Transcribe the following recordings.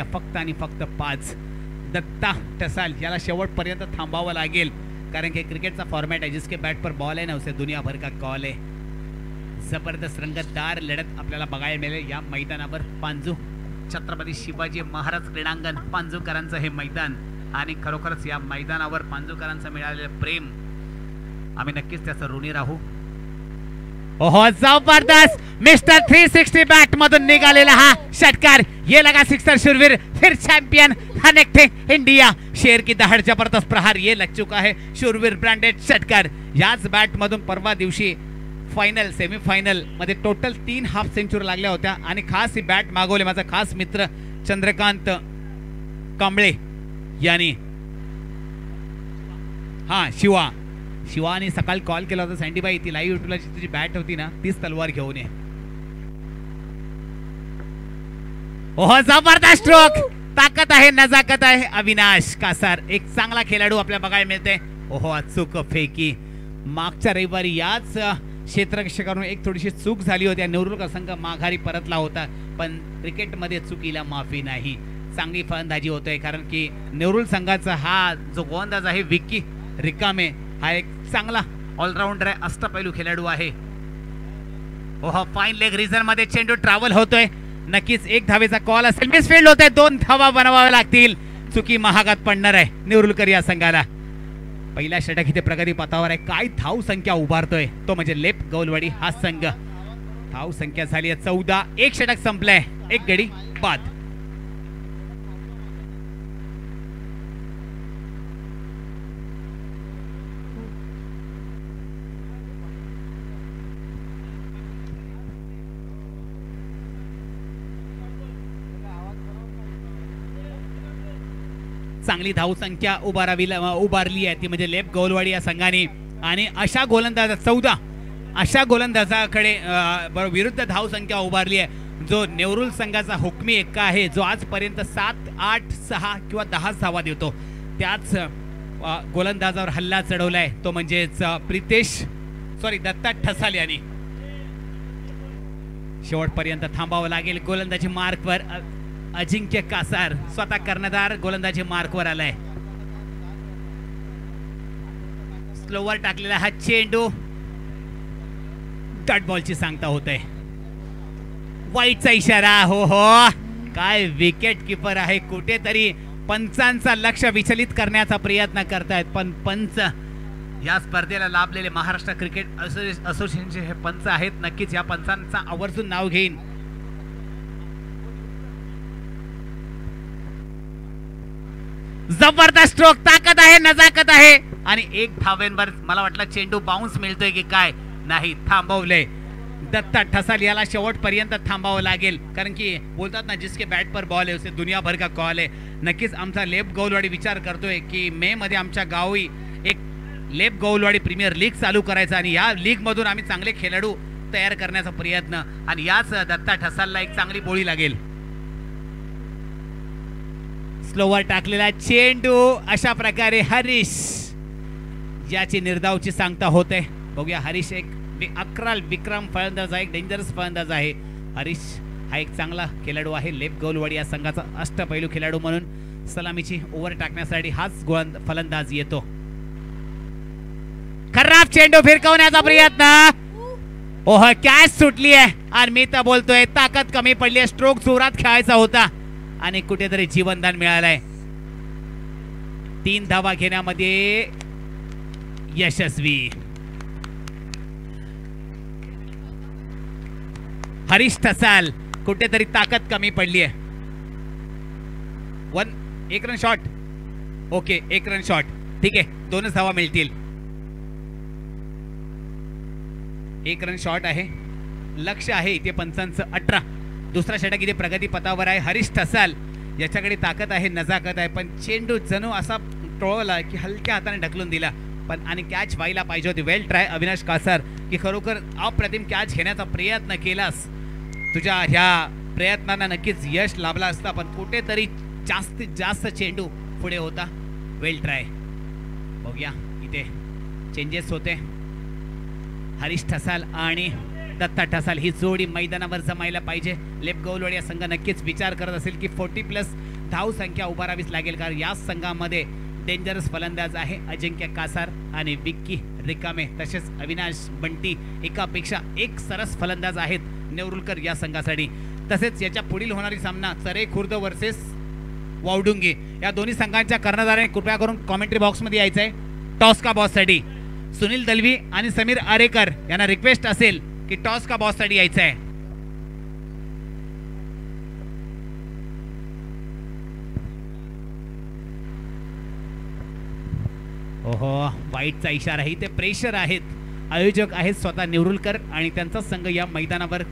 फक्त आणि फक्त 5. दत्ता टसाल याला शेवटपर्यंत थांबावं लागेल, कारण की क्रिकेटचा फॉर्मॅट आहे जिसके बॅट पर बॉल है ना उसे दुनिया भर का कॉल है. जबरदस्त रंगतदार लढत आपल्याला बघायला मिळेल या मैदानावर. पांजू छत्रपती शिवाजी महाराज क्रीडांगण पांजूकरांचं हे मैदान, आणि खरोखरच या मैदानावर पांजूकरांचं मिळालेलं प्रेम आम्ही नक्कीच त्याचं ऋणी राहू. ओहो जबरदस्त मिस्टर 360 बॅट मधून निघालेला हा षटकार. ये लगा सिक्सर शूरवीर फिर चैंपियन कनेक्टिंग इंडिया. शेर की दहाड़ जबरदस्त प्रहार ये लग चुका है. शूरवीर ब्रँडेड षटकार. याच बॅट मधून परवा दिवशी फायनल सेमीफायनल मध्ये टोटल 3 हाफ सेंचुरी लागल्या होत्या, आणि खास ही बॅट मागवले माझा खास मित्र चंद्रकांत कांबळे यांनी. हा शिवानी सकाळी कॉल केला होता, सँडीबाई ती लाईव्ह युट्यूबला तुझी बॅट होती ना तीच तलवार घेऊन ये. ओह जबरदस्त स्ट्रोक. ताकद आहे, नजाकत आहे. अविनाश कासार एक चांगला खेळाडू आपल्याला बघायला मिळते. ओहो अचूक फेकी. मागच्या रविवारी याच क्षेत्ररक्षकाकडून एक थोडीशी चूक झाली होती. नेहरू संघ माघारी परतला होता, पण क्रिकेटमध्ये चुकीला माफी नाही. चांगली फलंदाजी होतोय, कारण की नेहरू संघाचा हा जो गोलंदाज आहे विक्की रिकामे हा एक चांगला ऑलराऊंडर आहे, अष्टपैलू खेळाडू आहे. ओह फाईन लेग रिझन मध्ये चेंडू ट्रॅव्हल होतोय. नक्कीच 1 धावेचा कॉल असेल. मिसफील्ड होतोय. 2 धावा बनवाव्या लागतील. चुकी महागात पडणार आहे नेहरूलकर या संघाला. पहिला षटक इथे प्रगती पथावर आहे. काय धाव संख्या उभारतोय तो म्हणजे लेप गौलवाडी हा संघ. धाव संख्या झाली आहे 14. 1 षटक संपलंय. 1 गडी बाद. चांगली धावसंख्या उभारली आहे ती म्हणजे लेप गौलवाडी या संघाने. आणि अशा गोलंदाज 14 अशा गोलंदाजाकडे विरुद्ध धावसंख्या उभारली आहे जो नेहरू संघाचा हुकमी एक्का आहे, जो आजपर्यंत 7, 8, 6 किंवा 10 धावा देतो. त्याच गोलंदाजावर हल्ला चढवलाय तो म्हणजेच दत्ता ठसाल यांनी. शेवटपर्यंत थांबावं लागेल. गोलंदाजी मार्कवर अजिंक्य कासार स्वतः कर्णधार गोलंदाजी मार्कवर आलाय. स्लोवर टाकलेला हा चेंडू डॉट बॉलची सांगता होतंय. वाईटचा इशारा. हो काय विकेट किपर आहे. कुठेतरी पंचांचा लक्ष विचलित करण्याचा प्रयत्न करतायत, पण पंच या स्पर्धेला लाभलेले महाराष्ट्र क्रिकेट असोसिएशनचे हे पंच आहेत. नक्कीच या पंचांचा आवर्जून नाव घेईन. जबरदस्त स्ट्रोक. ताकद आहे, नजाकत आहे. आणि 1 धावेंवर मला वाटलं चेंडू बाउन्स मिळतोय की काय, नाही थांबवलंय. दत्ता ठसाल याला शेवटपर्यंत थांबावं लागेल, कारण की बोलतात ना जिसके बॅट पर बॉल है उसे दुनिया भर का कॉल है. नक्कीच आमचा लेप गौलवाडी विचार करतोय की मे मध्ये आमच्या गावी एक लेप गौलवाडी प्रीमियर लीग चालू करायचा, आणि या लीग मधून आम्ही चांगले खेळाडू तयार करण्याचा प्रयत्न, आणि याच दत्ता ठसालला एक चांगली बोळी लागेल. स्लोवर टाकलेला चेंडू. अशा प्रकारे हरीश याची निर्धावची सांगता होते. बघूया हरीश एक अकराल विक्रम फलंदाज आहे, एक डेंजरस फलंदाज आहे. हरीश हा एक चांगला खेळाडू आहे. लेप गौलवाडी या संघाचा अष्टपैलू खेळाडू म्हणून सलामीची ओव्हर टाकण्यासाठी हाच फलंदाज येतो. खराब चेंडू फिरकवण्याचा प्रयत्न. ओह कॅच सुटली आहे, आणि मी तर बोलतोय ताकद कमी पडली आहे. स्ट्रोक जोरात खेळायचा होता आणि कुठेतरी जीवनदान मिळालंय. 3 धावा घेण्यामध्ये यशस्वी. हरीश ठसाल कुठेतरी ताकद कमी पडली आहे. 1 run shot. Okay 1 run shot. ठीक आहे 2च धावा मिळतील. 1 रन शॉट आहे. लक्ष आहे इथे पंचांचं 18. दुसरा षटक इथे प्रगती पथावर आहे. हरीश ठसाल याच्याकडे ताकद आहे, नजाकत आहे, पण चेंडू जणू असा टोळला की हलक्या हाताने ढकलून दिला, पण आणि कॅच व्हायला पाहिजे होती. वेल ट्राय अविनाश कासार, की खरोखर अप्रतिम कॅच घेण्याचा प्रयत्न केलास. तुझ्या ह्या प्रयत्नांना नक्कीच यश लाभला असता, पण कुठेतरी जास्तीत जास्त चेंडू पुढे होता. वेल ट्राय. बघूया इथे चेंजेस होते. हरीश ठसाल आणि दत्ता ठसाल ही जोडी मैदानावर जमायला पाहिजे. लेप गौलवाडी संघ नक्कीच विचार करत असेल की 40+ धाव संख्या उभारावीच लागेल, कारण या संघामध्ये डेंजरस फलंदाज आहे अजिंक्य कासार आणि विक्की रिकामे, तसेच अविनाश बंटी एकापेक्षा एक सरस फलंदाज आहेत नेवरुलकर या संघासाठी. तसेच याच्या पुढील होणारी सामना चरे खुर्द वर्सेस वावडुंगी या दोन्ही संघांच्या कर्णधाराने कृपया करून कॉमेंट्री बॉक्समध्ये यायचं आहे. टॉस का बॉससाठी सुनील दलवी आणि समीर आरेकर यांना रिक्वेस्ट असेल की टॉस का बॉससाठी यायचं आहे. ओहो, वाईटचा इशारा. ही ते प्रेशर आहेत. आयोजक आहेत स्वतः नेवरुलकर आणि त्यांचा संघ या मैदानावर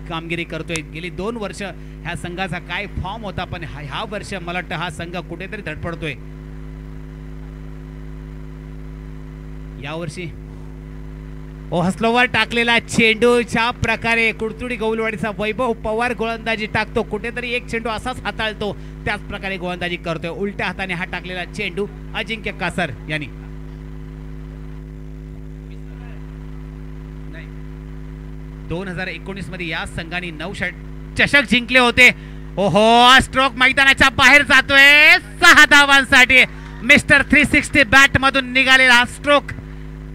कामगिरी करतोय. गेली 2 वर्ष ह्या संघाचा काय फॉर्म होता, पण ह्या वर्ष मला वाटतं हा संघ कुठेतरी धडपडतोय. यावर्षी स्लोवर टाकलेला चेंडूच्या प्रकारे कुडतुडी गौलवाडीचा वैभव पवार गोलंदाजी टाकतो. कुठेतरी एक चेंडू असाच हाताळतो, त्याच प्रकारे गोलंदाजी करतोय. उलट्या हाताने हा टाकलेला चेंडू अजिंक्य कासार यांनी 2019 मध्ये या संघाने 9 चषक जिंकले होते. ओहो, स्ट्रोक मैदानाच्या बाहेर जातोय 6 धावांसाठी. मिस्टर 360 बॅट मधून निघालेला हा स्ट्रोक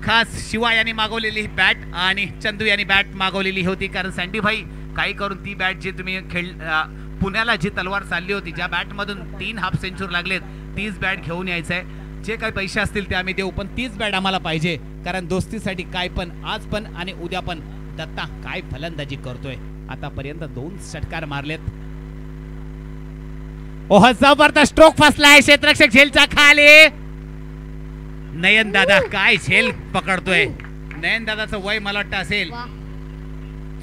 खास शिवा यांनी मागवलेली बॅट आणि चंदू यांनी बॅट मागवलेली होती, कारण सँडी भाई काही करून ती बॅट जी तुम्ही पुण्याला जी तलवार चालली होती, ज्या बॅट मधून 3 हाफ सेंचुरी लागलेत, तीच बॅट घेऊन यायचं आहे. जे काही पैसे असतील ते आम्ही देऊ, पण तीच बॅट आम्हाला पाहिजे, कारण दोस्तीसाठी काय पण आज पण आणि उद्या पण. दत्ता काय फलंदाजी करतोय. आतापर्यंत 2 षटकार मारलेत. ओह, जबरदस्त स्ट्रोक फसलाय क्षेत्ररक्षक झेलच्या खाली. नयन दादा काय झेल पकडतोय. नयन दादाचं वय मला वाटतं असेल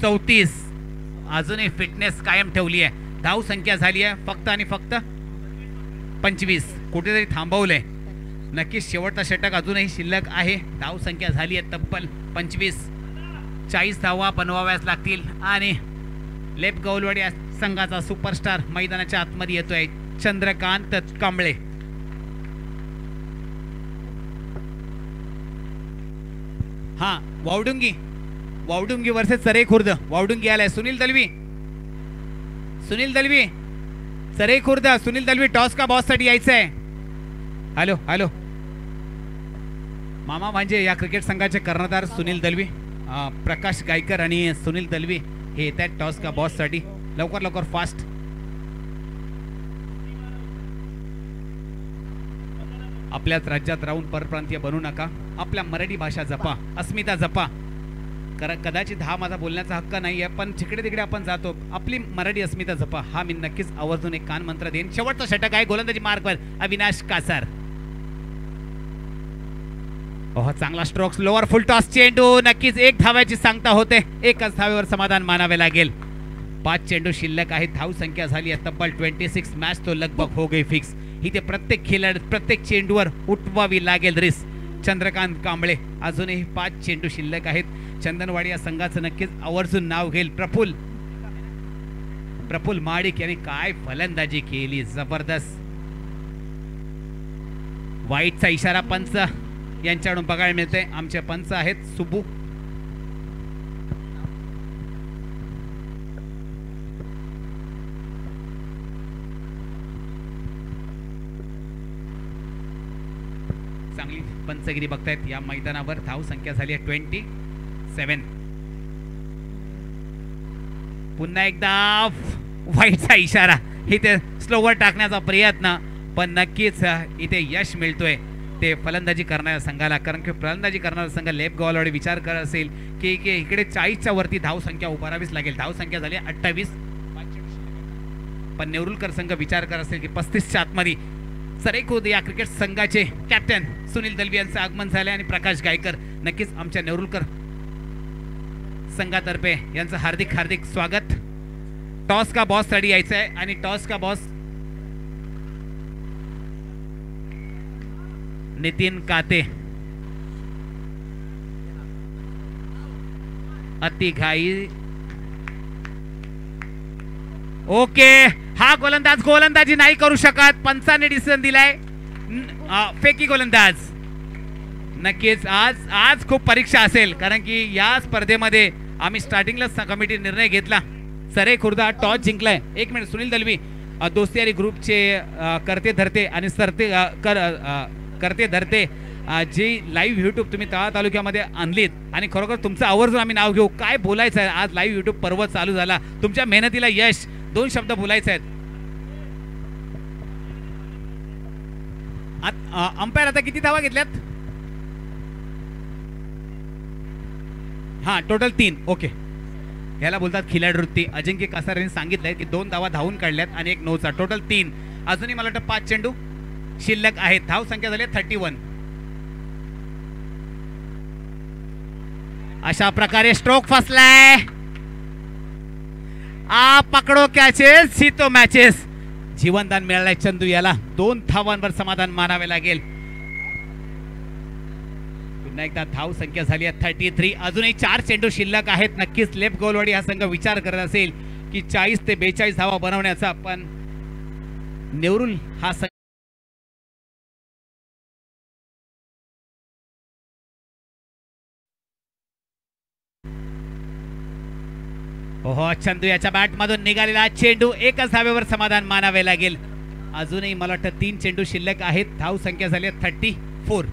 34. अजूनही फिटनेस कायम ठेवली आहे. धाव संख्या झाली आहे फक्त आणि फक्त 25. कुठेतरी थांबवलंय. नक्कीच शेवटचा षटक अजूनही शिल्लक आहे. धाव संख्या झाली आहे तब्बल 25. 40 धावा बनवाव्याच लागतील आणि लेप गौलवाडी संघाचा सुपरस्टार मैदानाच्या आतमध्ये येतोय चंद्रकांत कांबळे. हा, वावडुंगी वर्सेस चरे खुर्द. वावडुंगी आलाय सुनील दलवी. चरे खुर्द सुनील दलवी टॉस का बॉस साठी यायचं आहे. हॅलो मामा म्हणजे या क्रिकेट संघाचे कर्णधार सुनील दलवी, प्रकाश गायकर आणि सुनील दलवी हे येत आहेत टॉस का बॉस साठी. लवकर फास्ट. आपल्याच राज्यात राहून परप्रांतीय बनू नका. आपल्या मराठी भाषा जपा, अस्मिता जपा. कदाचित हा माझा बोलण्याचा हक्क नाहीये, पण जिकडे तिकडे आपण जातो, आपली मराठी अस्मिता जपा हा मी नक्कीच आवर्जून एक कान मंत्र देईन. शेवटचा षटक आहे गोलंदाजी मार्कवर अविनाश कासार. ओह, चांगला स्ट्रोक. लोअर फुल टॉस चेंडू. नक्कीच 1 धाव्याची सांगता होते. 1च धावेवर समाधान मानावे लागेल. 5 चेंडू शिल्लक आहेत. धाव संख्या झाली आहे तब्बल 26. मॅच तो लगभग हो गई फिक्स. ही ते प्रत्येक चेंडूवर उठवावी लागेल रिस. चंद्रकांत कांबळे अजूनही 5 चेंडू शिल्लक आहेत. चंदनवाडी या संघाचं नक्कीच आवर्जून नाव घेईल. प्रफुल माडिक यांनी काय फलंदाजी केली, जबरदस्त. वाईटचा इशारा पंच यांच्याकडून बघायला मिळते. आमचे पंच आहेत सुबू. चांगली पंचगिरी बघतायत या मैदानावर. धाव संख्या झाली आहे 27. पुन्हा एकदा वाईटचा इशारा. इथे स्लोवर टाकण्याचा प्रयत्न, पण नक्कीच इथे यश मिळतोय ते फलंदाजी करणाऱ्या संघाला, कारण की फलंदाजी करणारा संघ लेप गौलवाडी विचार करत असेल की इकडे 40च्या वरती धाव संख्या उभारावीच लागेल. धाव संख्या झाली 28. पण नेवरुलकर संघ विचार करत असेल की 35च्या आतमध्ये. सरेखुद या क्रिकेट संघाचे कॅप्टन सुनील दलवी यांचं आगमन झाले आणि प्रकाश गायकर नक्कीच आमच्या नेवरुलकर संघातर्फे यांचं हार्दिक स्वागत. टॉस का बॉस साठी यायचं आहे आणि टॉस का बॉस नितीन काते. अति घाई. ओके, हा गोलंदाजी नाही करू शकत. पंचाने डिसिजन दिलाय. फेकी गोलंदाज. नक्कीच आज खूप परीक्षा असेल, कारण की या स्पर्धेमध्ये आम्ही स्टार्टिंगला कमिटी निर्णय घेतला. सरे खुर्दा टॉस जिंकलाय. एक मिनिट सुनील दलवी दोस्ती आणि ग्रुपचे करते धरते आणि सरते करते धरते जी लाईव्ह युट्यूब तुम्ही तळा तालुक्यामध्ये आणलीत आणि खरोखर तुमचं आवर्जून आम्ही नाव घेऊ. काय बोलायचं आहे आज लाईव्ह युट्यूब पर्व चालू झाला. तुमच्या मेहनतीला यश. 2 शब्द बोलायचे आहेत. अंपायर आता किती धावा घेतल्यात? हा टोटल 3. ओके. याला बोलतात खिलाडी वृत्ती. अजिंक्य कासार यांनी सांगितलंय की 2 धावा धावून काढल्यात आणि 1 9चा टोटल 3. अजूनही मला वाटतं 5 चेंडू शिल्लक आहेत. धाव संख्या झाली 31. अशा प्रकारे स्ट्रोक फसलाय. पकडो कॅचेस सीतो मॅचेस. जीवनदान मिळालंय चंदू याला. 2 धावांवर समाधान मानावे लागेल. पुन्हा एकदा धाव संख्या झाली आहे 33. अजूनही 4 चेंडू शिल्लक आहेत. नक्कीच लेफ्ट गोलवाडी हा संघ विचार करत असेल की 40 ते 42 धावा बनवण्याचा. पण नेवरुल हा संघ हो चंदू याच्या बॅट मधून निघालेला चेंडू. 1च धावेवर समाधान मानावे लागेल. अजूनही मला वाटतं 3 चेंडू शिल्लक आहेत. धाव संख्या झाली 34.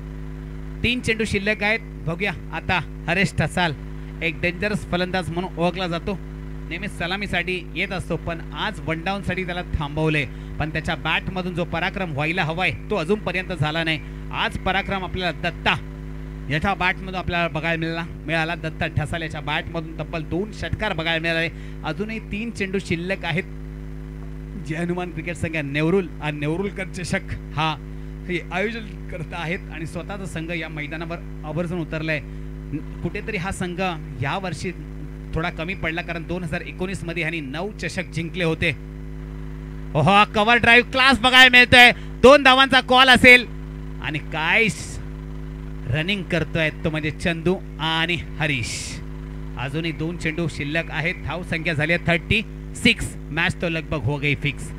3 चेंडू शिल्लक आहेत. बघूया आता हरेश ठसाल एक डेंजरस फलंदाज म्हणून ओळखला जातो. नेहमीच सलामीसाठी येत असतो पण आज वन डाऊन साठी त्याला थांबवले. पण त्याच्या बॅट मधून जो पराक्रम व्हायला हवाय तो अजूनपर्यंत झाला नाही. आज पराक्रम आपल्याला दत्ता याच्या बॅटमधून आपल्याला बघायला मिळाला. दत्ता ठसाल याच्या बॅटमधून तब्बल 2 षटकार बघायला मिळाले. अजूनही 3 चेंडू शिल्लक आहेत. जय हनुमान क्रिकेट संघ नेवरुल आणि नेवरुलकर चषक हा हे आयोजन करत आहेत आणि स्वतःचा संघ या मैदानावर आवर्जून उतरलाय. कुठेतरी हा संघ या वर्षी थोडा कमी पडला कारण 2019 मध्ये ह्यांनी 9 चषक जिंकले होते. हो कव्हर ड्राईव्ह क्लास बघायला मिळतोय. 2 धावांचा कॉल असेल आणि काय रनिंग करतोय तो म्हणजे चंदू आणि हरीश. अजूनही 2 चेंडू शिल्लक आहेत. धाव संख्या झाली 36. मॅच तो लगभग हो गई फिक्स.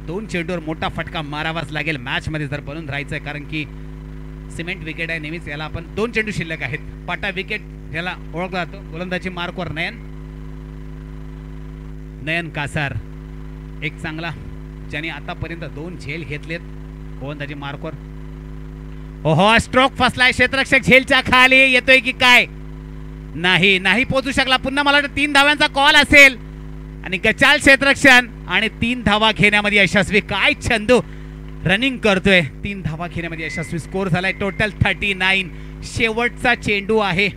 2 चेंडूवर मोठा फटका मारावाच लागेल मॅच मध्ये जर बनून राहायचंय कारण की सिमेंट विकेट आहे नेहमीच. याला आपण 2 चेंडू शिल्लक आहेत. पाटा विकेट याला ओळखला जातो. गोलंदाजी मार्कवर नयन कासार एक चांगला ज्याने आतापर्यंत 2 झेल घेतलेत गोलंदाजी मार्कवर. ओहो स्ट्रोक फसलाय. क्षेत्ररक्षक झेलच्या खाली येतोय की काय? नाही पोहोचू शकला. पुन्हा मला वाटतं 3 धाव्यांचा कॉल असेल आणि गचाल क्षेत्ररक्षण आणि 3 धावा घेण्यामध्ये यशस्वी. काय चंदू रनिंग करतोय. 3 धावा घेण्यामध्ये यशस्वी. स्कोर झालाय टोटल 39. शेवटचा चेंडू आहे.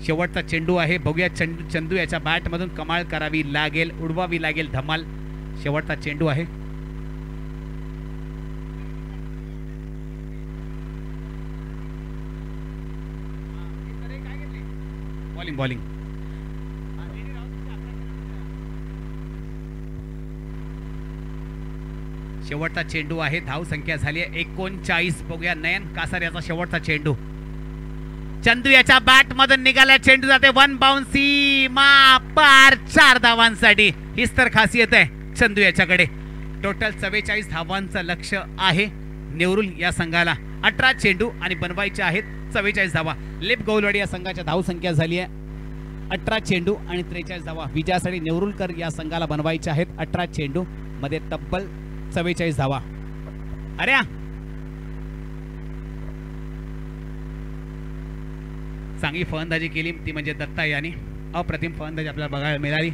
शेवटचा चेंडू आहे. बघूया चंदू याच्या बॅट मधून कमाल करावी लागेल. उडवावी लागेल धमाल. शेवटचा चेंडू आहे. बॉलिंग शेवटचा चेंडू आहे. धाव संख्या झाली आहे 39. बघूया नयन कासार याचा शेवटचा चेंडू. चंदू याच्या बॅट मधून निघाला. चेंडू जाते 1 बाउन्सी पार 4 धावांसाठी. हीच तर खासियत आहे चंदू याच्याकडे. टोटल 44 धावांचं लक्ष आहे नेवरुल या संघाला. 18 चेंडू आणि बनवायचे आहेत 44 धावा. लेफ्ट गोलवाडी या संघाच्या धाव संख्या झाली आहे 18 चेंडू आणि 43 धावा. विजयासाठी नेवरुलकर या संघाला बनवायचे आहेत 18 चेंडू मध्ये तब्बल 44 धावा. अरे चांगली फलंदाजी केली ती म्हणजे दत्ता यांनी. अप्रतिम फलंदाजी आपल्याला बघायला मिळाली.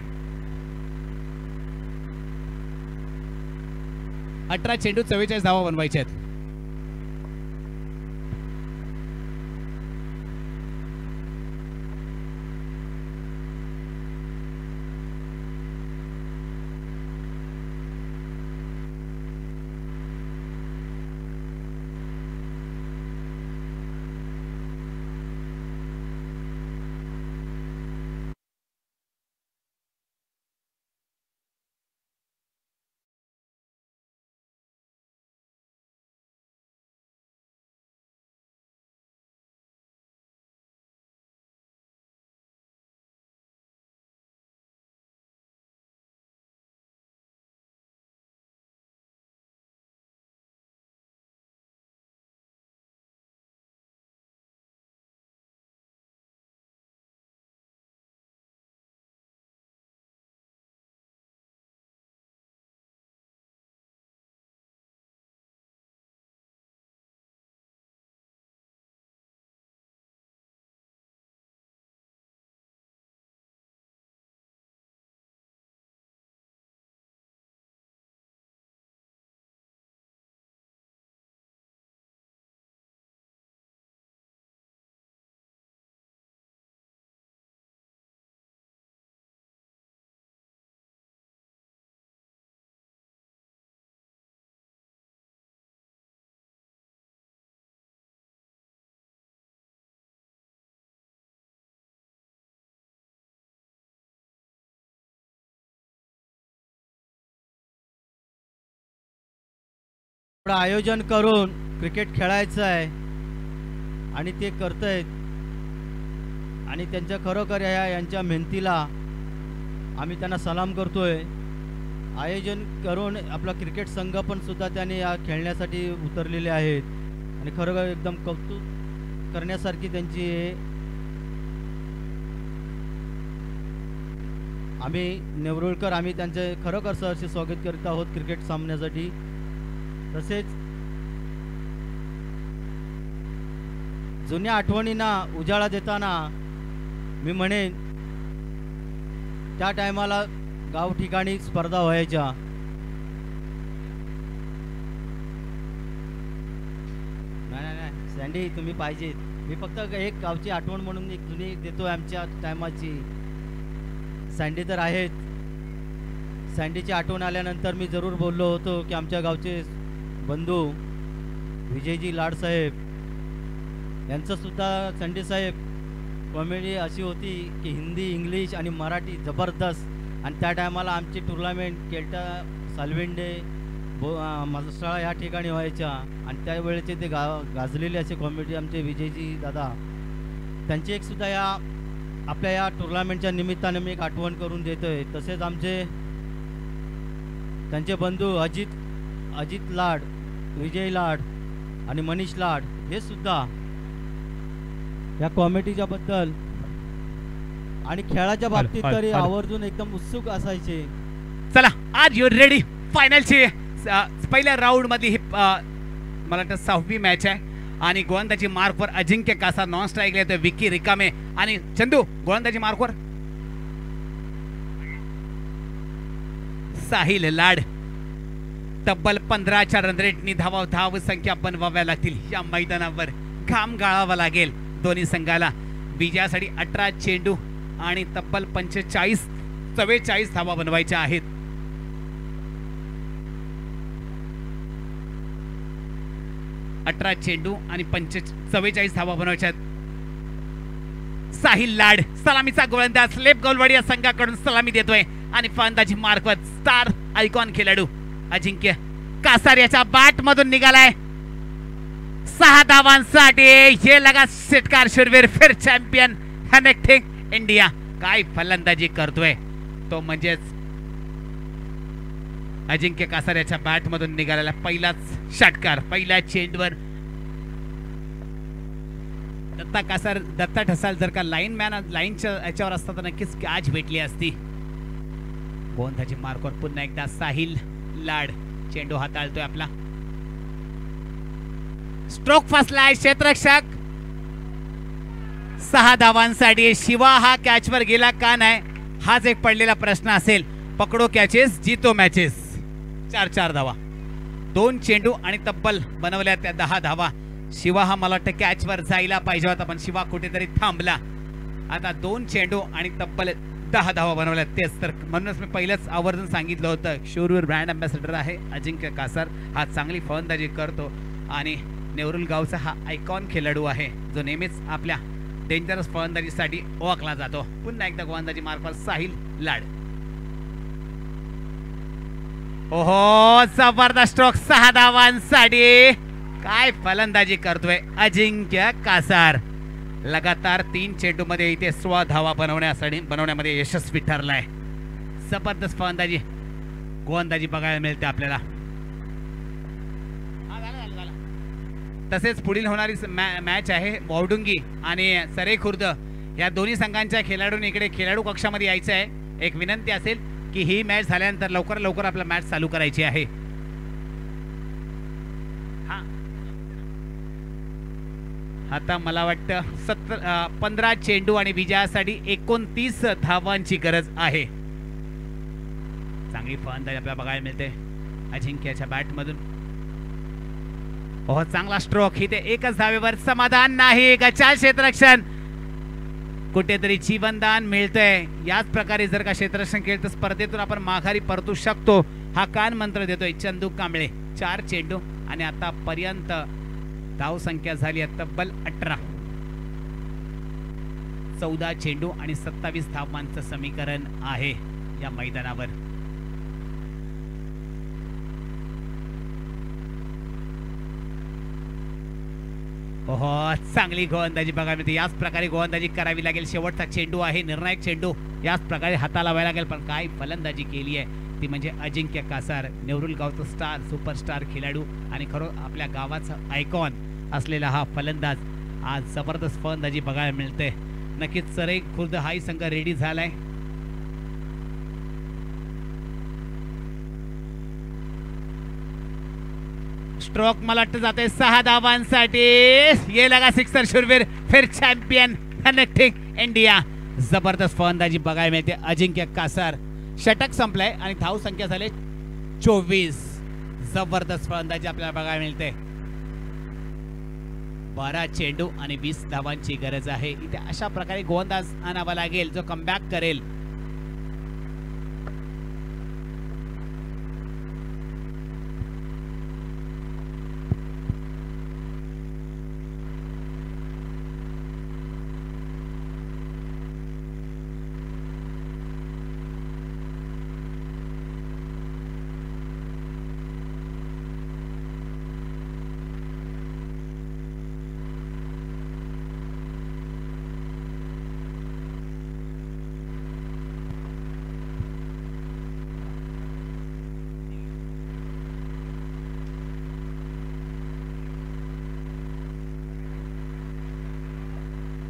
18 चेंडू 44 धावा बनवायचे आहेत. आपलं आयोजन करून क्रिकेट खेळायचं आहे आणि ते करतायत आणि त्यांच्या खरोखर यांच्या मेहनतीला आम्ही त्यांना सलाम करतोय. आयोजन करून आपला क्रिकेट संघ पण सुद्धा त्यांनी या खेळण्यासाठी उतरलेले आहेत आणि खरोखर एकदम कौतुक करण्यासारखी त्यांची आम्ही नेवरुळकर आम्ही त्यांचे खरोखर सहर्ष स्वागत करत आहोत क्रिकेट सामन्यासाठी. तसेच जुन्या आठवणींना उजाळा देताना मी म्हणेन त्या टायमाला गाव ठिकाणी स्पर्धा व्हायच्या. नाही सँडी तुम्ही पाहिजेत. मी फक्त एक गावची आठवण म्हणून एक जुनी देतोय आमच्या टायमाची. सँडी तर आहेत. सँडीची आठवण आल्यानंतर मी जरूर बोललो होतो की आमच्या गावचे बंधू विजयजी लाडसाहेब यांचं सुद्धा सँडी साहेब कॉमेडी अशी होती की हिंदी इंग्लिश आणि मराठी जबरदस्त. आणि त्या टायमाला आमची टुर्नामेंट केल्टा सालवेंडे मसाळा या ठिकाणी व्हायच्या आणि त्यावेळेचे ते गाजलेले असे कॉमेडी आमचे विजयजी दादा त्यांची एक सुद्धा या आपल्या या टुर्नामेंटच्या निमित्ताने मी एक आठवण करून देतोय. तसेच आमचे त्यांचे बंधू अजित लाड, विजय लाड आणि मनीष लाड हे सुद्धा या कॉमेडीच्या बद्दल आणि खेळाच्या बाबतीत तरी आवर्जून एकदम उत्सुक असायचे. चला आज यू रेडी. फायनलची पहिल्या राऊंड मध्ये ही मला वाटतं 6वी मॅच आहे आणि गोलंदाजी मार्कवर अजिंक्य कासार नॉन स्ट्राईकला येतोय. विकी रिकामे आणि चंदू गोलंदाजी मार्कवर साहिल लाड. तब्बल 15च्या रन रेटनी धाव संख्या बनवाव्या लागतील. या मैदानावर घाम गाळावा लागेल दोन्ही संघाला. विजयासाठी 18 चेंडू आणि तब्बल 44 धावा बनवायच्या आहेत. चेंडू आणि 44 धावा बनवायच्या आहेत. साहिल लाड सलामीचा गोलंदाज स्लेप गोलवाडी या संघाकडून सलामी देतोय आणि फलंदाजी मार्कवर स्टार आयकॉन खेळाडू अजिंक्य कासार याच्या बॅट मधून निघालाय. 6 धावांसाठी हे लगा षटकार शूरवीर फिर चॅम्पियन कनेक्टिंग इंडिया. काय फलंदाजी करतोय तो म्हणजेच अजिंक्य कासार याच्या बॅट मधून निघालेला पहिलाच षटकार. पहिल्या चेंडूवर दत्ता ठसाल जर का लाईनच्या याच्यावर असता तर नक्कीच कॅच भेटली असती. गोलंदाजी मार्कवर पुन्हा एकदा साहिल लाड चेंडू हाताळतोय आपला. स्ट्रोक फसलाय क्षेत्ररक्षक. 6 धावांसाठी शिवा हा कॅचवर गेला का नाही हाच एक पडलेला प्रश्न असेल. पकडो कॅचेस जीतो मॅचेस. 4 धावा 2 चेंडू आणि तब्बल बनवल्या त्या 10 धावा. शिवा हा मला वाटतं कॅचवर जायला पाहिजे होता पण शिवा कुठेतरी थांबला. आता 2 चेंडू आणि तब्बल 10 धावा बनवल्या. तेच तर म्हणूनच मी पहिलेच आवर्जून सांगितलं होतं शूरवीर ब्रँड अँबॅसेडर आहे अजिंक्य कासार. हा चांगली फलंदाजी करतो आणि नेवरुल गावचा हा आयकॉन खेळाडू आहे जो नेहमीच आपल्या डेंजरस फलंदाजीसाठी ओळखला जातो. पुन्हा एकदा गोलंदाजी मार्कवर साहिल लाड. ओहो जबरदस्त स्ट्रोक. 6 धावांसाठी काय फलंदाजी करतोय अजिंक्य कासार. लगातार 3 चेंडू मध्ये इथे 16 धावा बनवण्यामध्ये यशस्वी ठरलाय. जबरदस्त फलंदाजी गोलंदाजी बघायला मिळते आपल्याला. तसेच पुढील होणारी मॅच आहे वौडुंगी आणि सरेखुर्द या दोन्ही संघांच्या खेळाडूंनी इकडे खेळाडू कक्षामध्ये यायचं आहे. एक विनंती असेल की ही मॅच झाल्यानंतर लवकर आपला मॅच चालू करायची आहे. आता मला वाटतं 15 चेंडू आणि विजयासाठी 29 धावांची गरज आहे. चांगली फलंदाजी आपल्याला बघायला मिळते अजिंक्यच्या बॅट मधून. चांगला स्ट्रोक. इथे एकच धावेवर समाधान नाही. गचाल क्षेत्ररक्षण. कुठेतरी जीवनदान मिळतंय. याच प्रकारे जर का क्षेत्ररक्षण केलं तर स्पर्धेतून आपण माघारी परतू शकतो हा कान मंत्र देतोय चंदू कांबळे. 4 चेंडू आणि आतापर्यंत धाव संख्या झाली आहे तब्बल 18. 14 चेंडू आणि 27 धावांचं समीकरण आहे या मैदानावर. हो, चांगली गोलंदाजी बघायला मिळते. याच प्रकारे गोलंदाजी करावी लागेल. शेवटचा चेंडू आहे, निर्णायक चेंडू. याच प्रकारे हाताला लावायला लागेल. पण काय फलंदाजी केली आहे ती म्हणजे अजिंक्य कासार, नेवरुल गावचा स्टार, सुपरस्टार खेळाडू आणि खरं आपल्या गावाचा आयकॉन असलेला हा फलंदाज आज जबरदस्त फलंदाजी बघायला मिळते. नक्कीच चरे खुर्द हाही संघ रेडी झालाय. स्ट्रोक मला वाटतं जाते 6 धावांसाठी. ये लगा सिक्सर शूरवीर, फिर चॅम्पियन कनेक्टिंग इंडिया. जबरदस्त फलंदाजी बघायला मिळते अजिंक्य कासार. षटक संपलाय आणि धाव संख्या झाले 24. जबरदस्त फलंदाजी आपल्याला बघायला मिळते. 12 चेंडू आणि 20 धावांची गरज आहे. इथे अशा प्रकारे गोलंदाज आणावा लागेल जो कमबॅक करेल.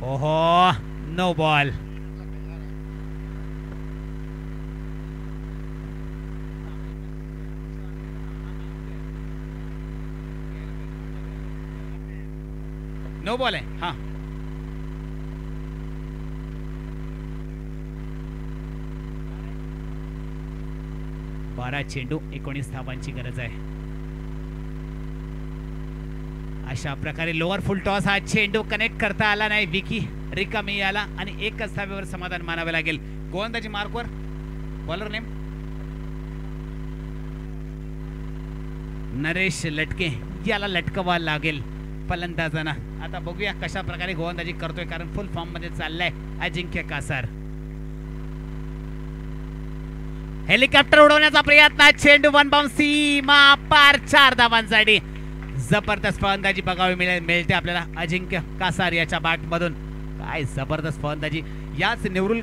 ओहो, नो बॉल. नो बॉल आहे. हा, बारा चेंडू 19 धावांची गरज आहे. अशा प्रकारे लोअर फुल टॉस हा चेंडू कनेक्ट करता आला नाही. विकी रिकामी आला आणि एकच धावेवर समाधान मानावे लागेल. गोलंदाजी मार्कवर बॉलर नेम नरेश लटके, याला लटकवा लागेल फलंदाजांना. आता बघूया कशा प्रकारे गोलंदाजी करतोय, कारण फुल फॉर्म मध्ये चाललाय अजिंक्य कासार. हेलिकॉप्टर उडवण्याचा प्रयत्न, चेंडू वन बाउंस सीमा पार, 4 धावांसाठी. जबरदस्त फलंदाजी बघावी मिळते आपल्याला अजिंक्य कासार याच्या बॅट मधून. काय जबरदस्त फलंदाजी. याच नेवरुल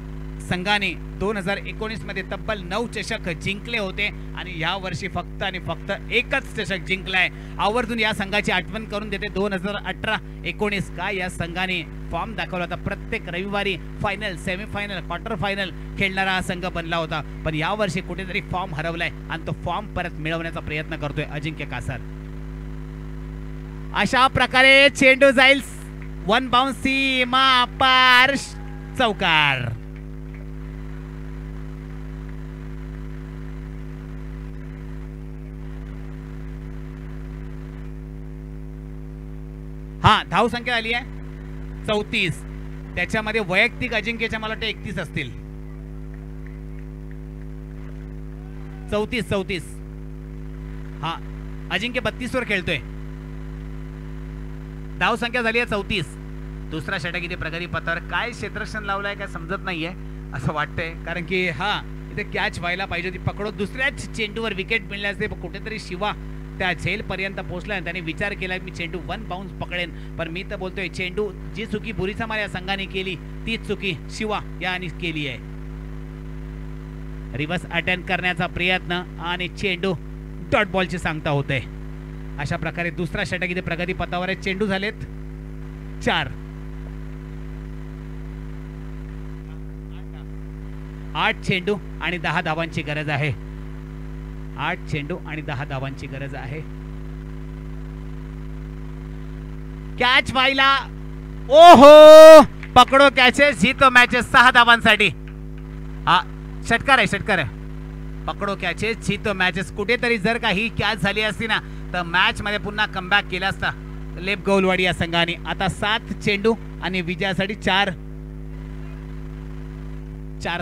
संघाने 2019 मध्ये तब्बल 9 चषक जिंकले होते आणि या वर्षी फक्त आणि फक्त एकच चषक जिंकलाय. आवर्जून या संघाची आठवण करून देते 2018-19. काय या संघाने फॉर्म दाखवला होता. प्रत्येक रविवारी फायनल, सेमीफायनल, क्वार्टर फायनल खेळणारा हा संघ बनला होता. पण या वर्षी कुठेतरी फॉर्म हरवलाय आणि तो फॉर्म परत मिळवण्याचा प्रयत्न करतोय अजिंक्य कासार. अशा प्रकारे चेंडू जाईल वन बाउंस सीमा पार, चौकार. हा, धाव संख्या आली आहे 34. त्याच्यामध्ये वैयक्तिक अजिंक्यच्या मला वाटतं 31 असतील. 34. हा, अजिंक्य 32 वर खेळतोय. धाव संख्या झाली आहे 34. दुसरा षटक इथे प्रगती पथावर. काय क्षेत्ररक्षण लावलंय काय समजत नाहीये असं वाटतंय, कारण की हा इथे कॅच व्हायला पाहिजे होती. पकडो दुसऱ्याच चेंडूवर विकेट मिळले असते. कुठेतरी शिवा त्या झेल पर्यंत पोहोचला. त्याने विचार केला मी चेंडू वन बाउन्स पकडेन, पण मी तर बोलतोय चेंडू जी चुकी बुरीचा मार या संघाने केली तीच चुकी शिवा याने केली आहे. रिव्हर्स अटेम्प्ट करण्याचा प्रयत्न आणि चेंडू डॉट बॉलची सांगता होते. अशा प्रकारे दुसरा षटक इथे प्रगती पथावर आहे. चेंडू झालेत 4. 8 चेंडू आणि 10 धावांची गरज आहे. 8 चेंडू आणि 10 धावांची गरज आहे. कॅच व्हायला, ओहो, पकडो कॅचेस, जीतो मॅचेस 6 धावांसाठी. हा, षटकार आहे. पकडो कॅचेस, जीतो मॅचेस. कुठेतरी जर का ही कॅच झाली असती ना तर मॅच मध्ये पुन्हा कमबॅक केला असता लेप गौलवाडी या संघाने. आता 7 चेंडू आणि विजयासाठी 4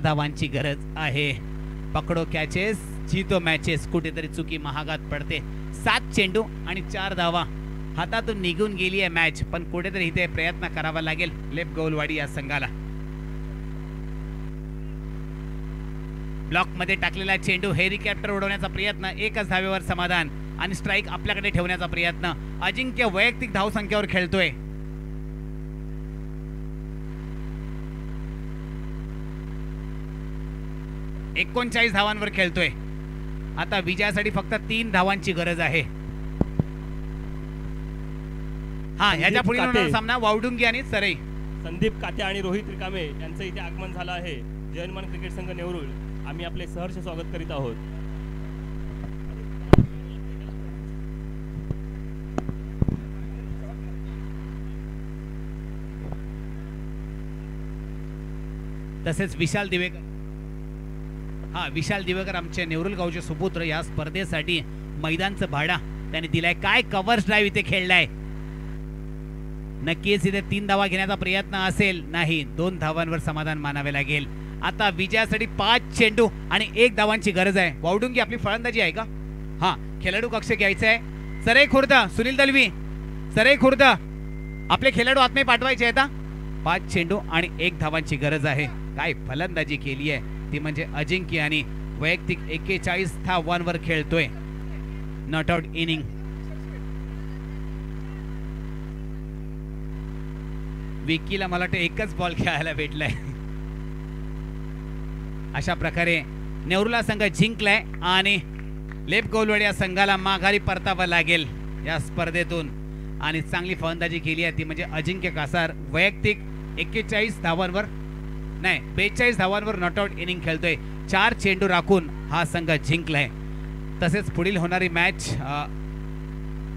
धावांची गरज आहे. पकडो कॅचेस, जीतो मॅचेस. कुठेतरी चुकी महागात पडते. 7 चेंडू आणि 4 धावा हातातून निघून गेली आहे मॅच, पण कुठेतरी इथे प्रयत्न करावा लागेल लेप गौलवाडी या संघाला. ब्लॉक मध्ये टाकलेला चेंडू, हेलिकॉप्टर उडवण्याचा प्रयत्न, एकच धावेवर समाधान आणि स्ट्राइक आपल्याकडे ठेवण्याचा प्रयत्न. अजिंक्य वैयक्तिक धाव संख्येवर खेळतोय. 39 धावांवर खेळतोय. आता विजयासाठी फक्त 3 धावांची गरज आहे. हा, ह्याच्या पुढील होणारा सामना वावडुंगी आणि सरई. संदीप काते आणि रोहित रिकामे यांचं इथे आगमन झालं आहे. जयनमान क्रिकेट संघ नेवरुळ, आम्ही आपले सहर्ष स्वागत करीत आहोत. तसेच विशाल दिवेकर. हा, विशाल दिवेकर आमचे नेवरुल गावचे सुपुत्र या स्पर्धेसाठी मैदानचं भाडा त्याने दिलाय. काय कव्हर्स ड्राईव्ह इथे खेळलाय. नक्कीच इथे 3 धावा घेण्याचा प्रयत्न असेल. नाही, 2 धावांवर समाधान मानावे लागेल. आता विजयासाठी 5 चेंडू आणि 1 धावांची गरज आहे. वावडुंगी आपली फलंदाजी आहे का? हा, खेळाडू कक्ष घ्यायचा आहे. सरई खुर्द, सुनील दलवी, सरई खुर्द, आपले खेळाडू आत्मे पाठवायचे आहेत. 5 चेंडू आणि 1 धावांची गरज आहे. काय फलंदाजी केली आहे ती म्हणजे अजिंक्य आणि वैयक्तिक 41 धावांवर खेळतोय. Not out inning. विकीला मला वाटतं एकच बॉल खेळायला भेटलाय. अशा प्रकारे नेवरुला संघ जिंकलाय आणि लेप गोलवड या संघाला माघारी परतावं लागेल या स्पर्धेतून. आणि चांगली फलंदाजी केली आहे ती म्हणजे अजिंक्य कासार. वैयक्तिक 41 धावांवर नाही 42 धावांवर नॉट आउट इनिंग खेळतोय. 4 चेंडू राखून हा संघ जिंकलाय. तसेच पुढील होणारी मॅच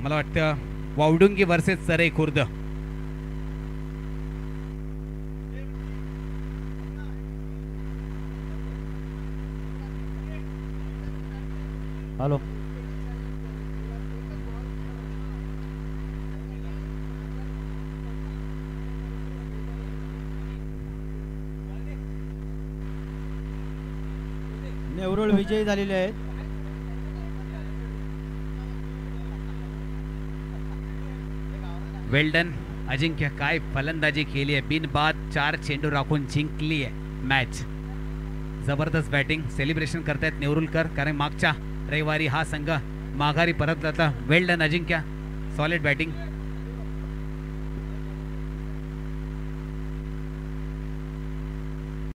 मला वाटतं वावडुंगी वर्सेस सरई खुर्द. हॅलो, नेवरुळ विजयी झालेले आहेत. वेल डन अजिंक्य, काय फलंदाजी केली आहे. बिनबाद 4 चेंडू राखून जिंकली आहे मॅच. जबरदस्त बॅटिंग. सेलिब्रेशन करतायत नेवरुलकर कारण मागच्या रविवारी हा संघ माघारी परतला होता. वेल डन अजिंक्य, सॉलिड बॅटिंग.